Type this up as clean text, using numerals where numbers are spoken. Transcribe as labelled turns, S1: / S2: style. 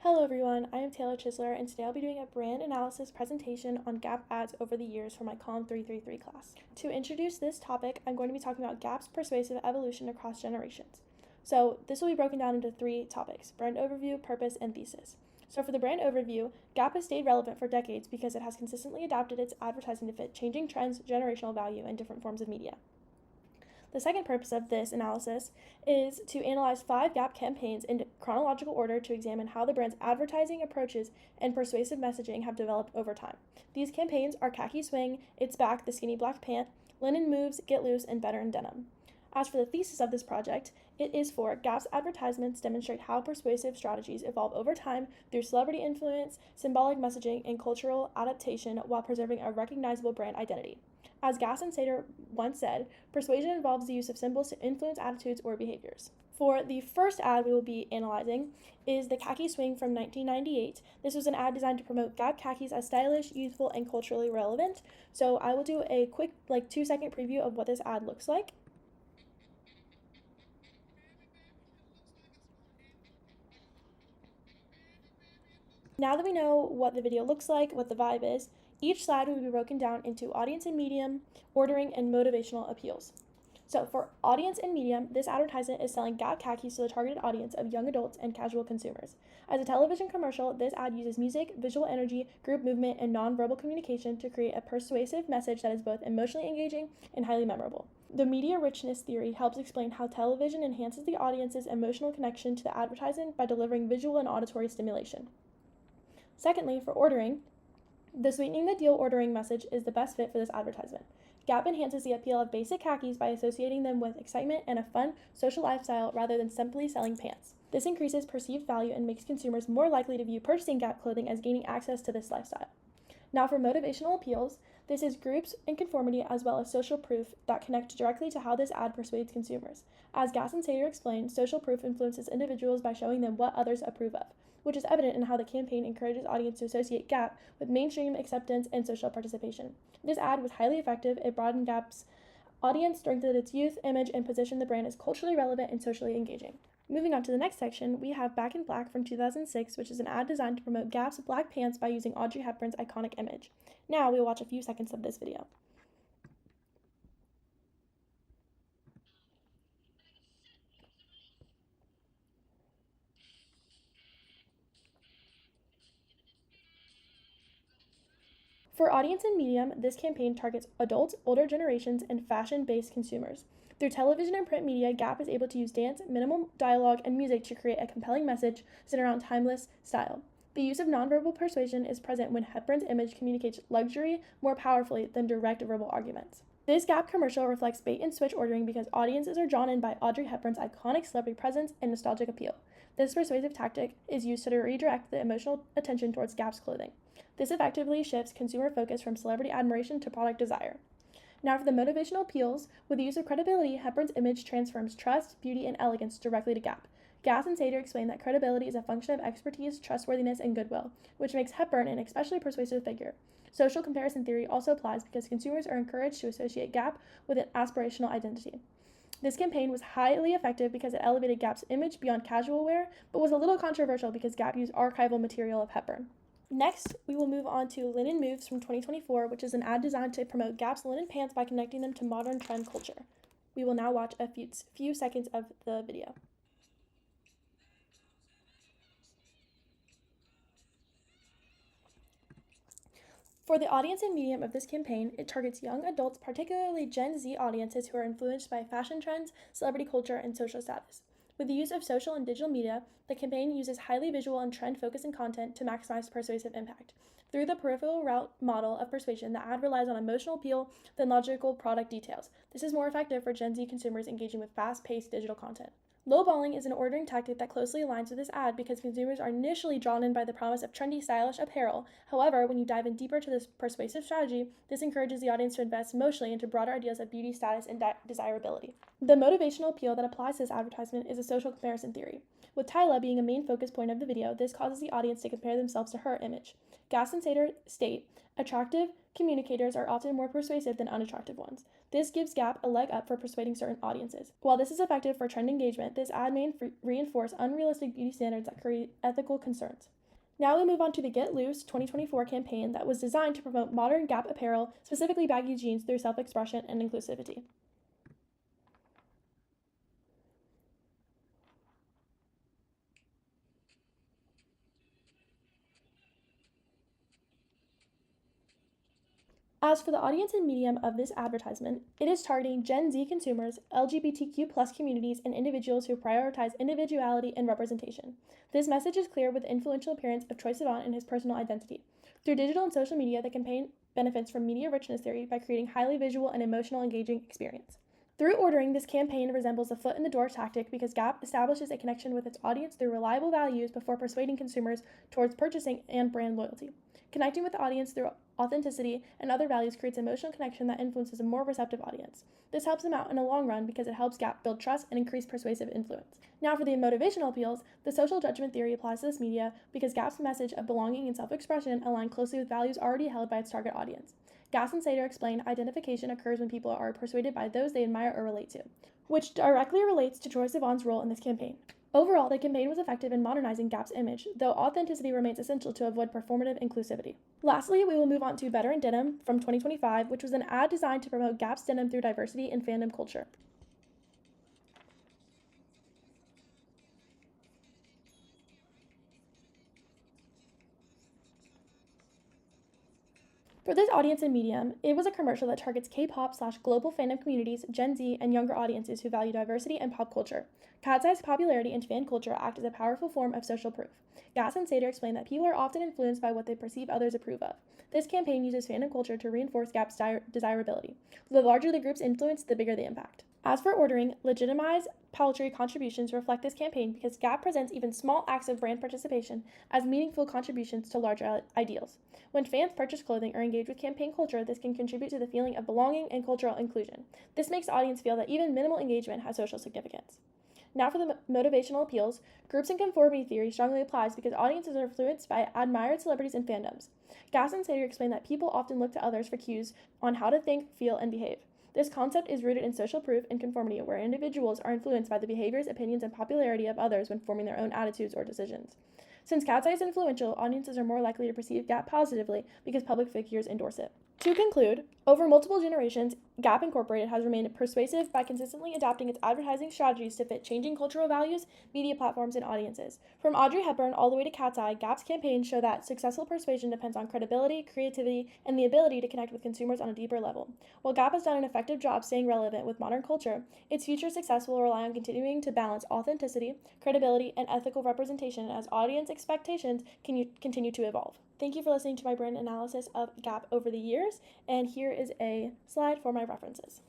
S1: Hello everyone, I am Taylor Chisler, and today I'll be doing a brand analysis presentation on Gap ads over the years for my Column 333 class. To introduce this topic, I'm going to be talking about Gap's persuasive evolution across generations. So this will be broken down into three topics: brand overview, purpose, and thesis. So for the brand overview, Gap has stayed relevant for decades because it has consistently adapted its advertising to fit changing trends, generational value, and different forms of media. The second purpose of this analysis is to analyze 5 Gap campaigns in chronological order to examine how the brand's advertising approaches and persuasive messaging have developed over time. These campaigns are Khaki Swing, It's Back, The Skinny Black Pant, Linen Moves, Get Loose, and Better in Denim. As for the thesis of this project, it is for Gap's advertisements demonstrate how persuasive strategies evolve over time through celebrity influence, symbolic messaging, and cultural adaptation while preserving a recognizable brand identity. As Gass and Sater once said, persuasion involves the use of symbols to influence attitudes or behaviors. For the first ad we will be analyzing is the Khaki Swing from 1998. This was an ad designed to promote Gap khakis as stylish, youthful, and culturally relevant. So I will do a quick 2-second preview of what this ad looks like. Now that we know what the video looks like, what the vibe is, each slide will be broken down into audience and medium, ordering, and motivational appeals. So for audience and medium, this advertisement is selling Gap khakis to the targeted audience of young adults and casual consumers. As a television commercial, this ad uses music, visual energy, group movement, and nonverbal communication to create a persuasive message that is both emotionally engaging and highly memorable. The media richness theory helps explain how television enhances the audience's emotional connection to the advertisement by delivering visual and auditory stimulation. Secondly, for ordering, the sweetening the deal ordering message is the best fit for this advertisement. Gap enhances the appeal of basic khakis by associating them with excitement and a fun social lifestyle rather than simply selling pants. This increases perceived value and makes consumers more likely to view purchasing Gap clothing as gaining access to this lifestyle. Now for motivational appeals, this is groups and conformity as well as social proof that connect directly to how this ad persuades consumers. As Gass and Sater explained, social proof influences individuals by showing them what others approve of, which is evident in how the campaign encourages audience to associate Gap with mainstream acceptance and social participation. This ad was highly effective. It broadened Gap's audience, strengthened its youth image, and positioned the brand as culturally relevant and socially engaging. Moving on to the next section, we have Back in Black from 2006, which is an ad designed to promote Gap's black pants by using Audrey Hepburn's iconic image. Now we will watch a few seconds of this video. For audience and medium, this campaign targets adults, older generations, and fashion-based consumers. Through television and print media, Gap is able to use dance, minimal dialogue, and music to create a compelling message centered around timeless style. The use of nonverbal persuasion is present when Hepburn's image communicates luxury more powerfully than direct verbal arguments. This Gap commercial reflects bait and switch ordering because audiences are drawn in by Audrey Hepburn's iconic celebrity presence and nostalgic appeal. This persuasive tactic is used to redirect the emotional attention towards Gap's clothing. This effectively shifts consumer focus from celebrity admiration to product desire. Now for the motivational appeals, with the use of credibility, Hepburn's image transforms trust, beauty, and elegance directly to Gap. Gass and Sater explain that credibility is a function of expertise, trustworthiness, and goodwill, which makes Hepburn an especially persuasive figure. Social comparison theory also applies because consumers are encouraged to associate Gap with an aspirational identity. This campaign was highly effective because it elevated Gap's image beyond casual wear, but was a little controversial because Gap used archival material of Hepburn. Next, we will move on to Linen Moves from 2024, which is an ad designed to promote Gap's linen pants by connecting them to modern trend culture. We will now watch a few seconds of the video. For the audience and medium of this campaign, it targets young adults, particularly Gen Z audiences who are influenced by fashion trends, celebrity culture, and social status. With the use of social and digital media, the campaign uses highly visual and trend-focused content to maximize persuasive impact. Through the peripheral route model of persuasion, the ad relies on emotional appeal than logical product details. This is more effective for Gen Z consumers engaging with fast-paced digital content. Lowballing is an ordering tactic that closely aligns with this ad because consumers are initially drawn in by the promise of trendy, stylish apparel. However, when you dive in deeper to this persuasive strategy, this encourages the audience to invest emotionally into broader ideas of beauty, status, and desirability. The motivational appeal that applies to this advertisement is a social comparison theory. With Tyla being a main focus point of the video, this causes the audience to compare themselves to her image. Gass and Sater state, Attractive communicators are often more persuasive than unattractive ones. This gives Gap a leg up for persuading certain audiences. While this is effective for trend engagement, this ad may reinforce unrealistic beauty standards that create ethical concerns. Now we move on to the Get Loose 2024 campaign that was designed to promote modern Gap apparel, specifically baggy jeans, through self-expression and inclusivity. As for the audience and medium of this advertisement, it is targeting Gen Z consumers, LGBTQ communities, and individuals who prioritize individuality and representation. This message is clear with the influential appearance of Troye Sivan and his personal identity. Through digital and social media, the campaign benefits from media richness theory by creating highly visual and emotional engaging experience. Through ordering, this campaign resembles a foot in the door tactic because Gap establishes a connection with its audience through reliable values before persuading consumers towards purchasing and brand loyalty. Connecting with the audience through authenticity and other values creates emotional connection that influences a more receptive audience. This helps them out in the long run because it helps Gap build trust and increase persuasive influence. Now for the motivational appeals, the social judgment theory applies to this media because Gap's message of belonging and self-expression align closely with values already held by its target audience. Gass and Sater explain identification occurs when people are persuaded by those they admire or relate to, which directly relates to Troye Sivan's role in this campaign. Overall, the campaign was effective in modernizing Gap's image, though authenticity remains essential to avoid performative inclusivity. Lastly, we will move on to Better in Denim from 2025, which was an ad designed to promote Gap's denim through diversity and fandom culture. For this audience and medium, it was a commercial that targets K-pop/global fandom communities, Gen Z, and younger audiences who value diversity and pop culture. Cat's Eye's popularity and fan culture act as a powerful form of social proof. Gass and Sater explain that people are often influenced by what they perceive others approve of. This campaign uses fandom culture to reinforce Gap's desirability. The larger the group's influence, the bigger the impact. As for ordering, legitimized paltry contributions reflect this campaign because Gap presents even small acts of brand participation as meaningful contributions to larger ideals. When fans purchase clothing or engage with campaign culture, this can contribute to the feeling of belonging and cultural inclusion. This makes the audience feel that even minimal engagement has social significance. Now for the motivational appeals, groups and conformity theory strongly applies because audiences are influenced by admired celebrities and fandoms. Gass and Sater explain that people often look to others for cues on how to think, feel, and behave. This concept is rooted in social proof and conformity, where individuals are influenced by the behaviors, opinions, and popularity of others when forming their own attitudes or decisions. Since Cat's Eye is influential, audiences are more likely to perceive Gap positively because public figures endorse it. To conclude, over multiple generations, Gap Incorporated has remained persuasive by consistently adapting its advertising strategies to fit changing cultural values, media platforms, and audiences. From Audrey Hepburn all the way to Cat's Eye, Gap's campaigns show that successful persuasion depends on credibility, creativity, and the ability to connect with consumers on a deeper level. While Gap has done an effective job staying relevant with modern culture, its future success will rely on continuing to balance authenticity, credibility, and ethical representation as audience expectations continue to evolve. Thank you for listening to my brand analysis of Gap over the years, and here is a slide for my references.